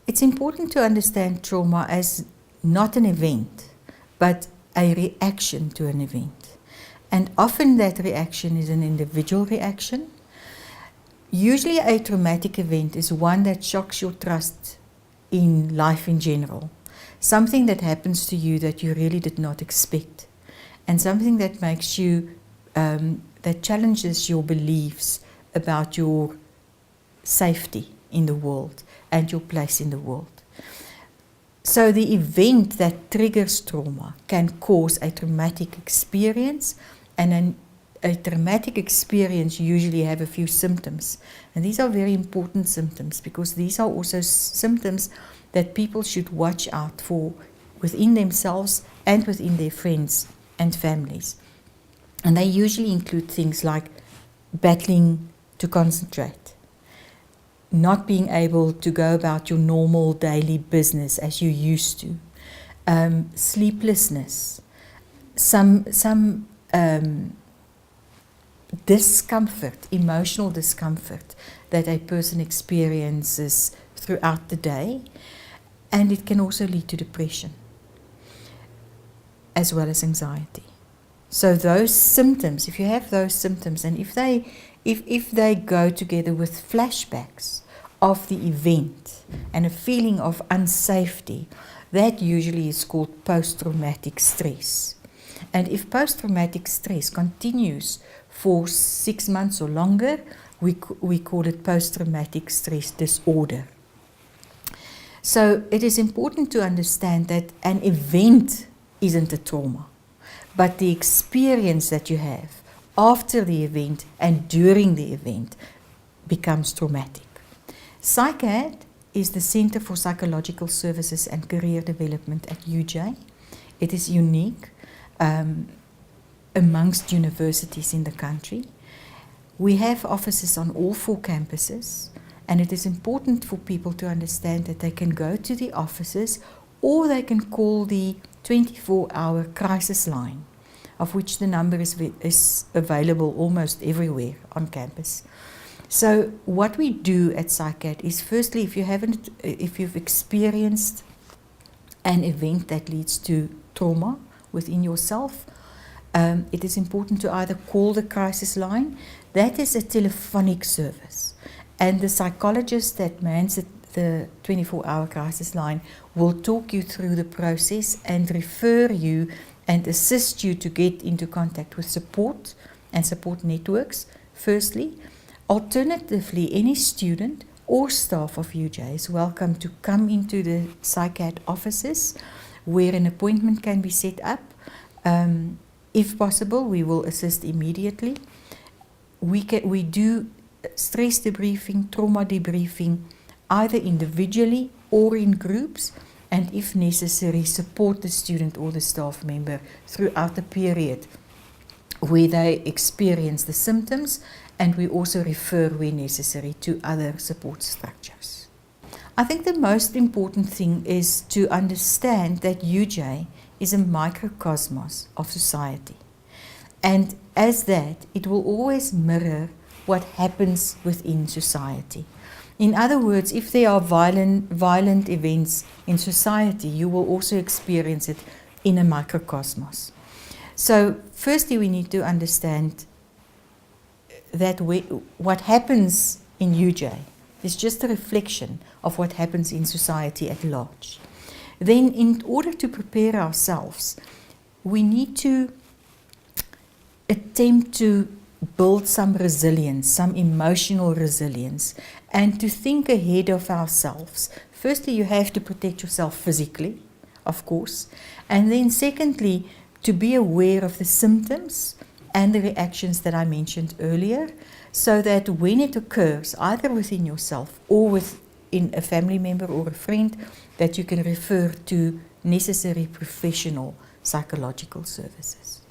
It's important to understand trauma as not an event, but a reaction to an event. And often that reaction is an individual reaction. Usually a traumatic event is one that shocks your trust in life in general. Something that happens to you that you really did not expect. And something that makes you, that challenges your beliefs about your safety in the world and your place in the world. So the event that triggers trauma can cause a traumatic experience, and a traumatic experience usually have a few symptoms. And these are very important symptoms because these are also symptoms that people should watch out for within themselves and within their friends and families. And they usually include things like battling to concentrate, not being able to go about your normal daily business as you used to, sleeplessness, some discomfort, emotional discomfort that a person experiences throughout the day, and it can also lead to depression as well as anxiety. So those symptoms, if you have those symptoms, and if they go together with flashbacks of the event and a feeling of unsafety, that usually is called post-traumatic stress. And if post-traumatic stress continues for 6 months or longer, we call it post-traumatic stress disorder. So it is important to understand that an event isn't a trauma, but the experience that you have after the event and during the event becomes traumatic. Cycad is the Center for Psychological Services and Career Development at UJ. It is unique amongst universities in the country. We have offices on all 4 campuses, and it is important for people to understand that they can go to the offices or they can call the 24-hour crisis line, of which the number is available almost everywhere on campus. So what we do at Cycad is, firstly, if you've experienced an event that leads to trauma within yourself, it is important to either call the crisis line. That is a telephonic service, and the psychologist that mans the 24-hour crisis line will talk you through the process and refer you and assist you to get into contact with support and support networks, firstly. Alternatively, any student or staff of UJ is welcome to come into the Cycad offices where an appointment can be set up. If possible, we will assist immediately. We do stress debriefing, trauma debriefing, either individually or in groups, and if necessary, support the student or the staff member throughout the period where they experience the symptoms, and we also refer, where necessary, to other support structures. I think the most important thing is to understand that UJ is a microcosmos of society. And as that, it will always mirror what happens within society. In other words, if there are violent events in society, you will also experience it in a microcosmos. So firstly, we need to understand that what happens in UJ is just a reflection of what happens in society at large. Then, in order to prepare ourselves, we need to attempt to build some resilience, some emotional resilience, and to think ahead of ourselves. Firstly, you have to protect yourself physically, of course, and then secondly, to be aware of the symptoms and the reactions that I mentioned earlier, so that when it occurs, either within yourself or within a family member or a friend, that you can refer to necessary professional psychological services.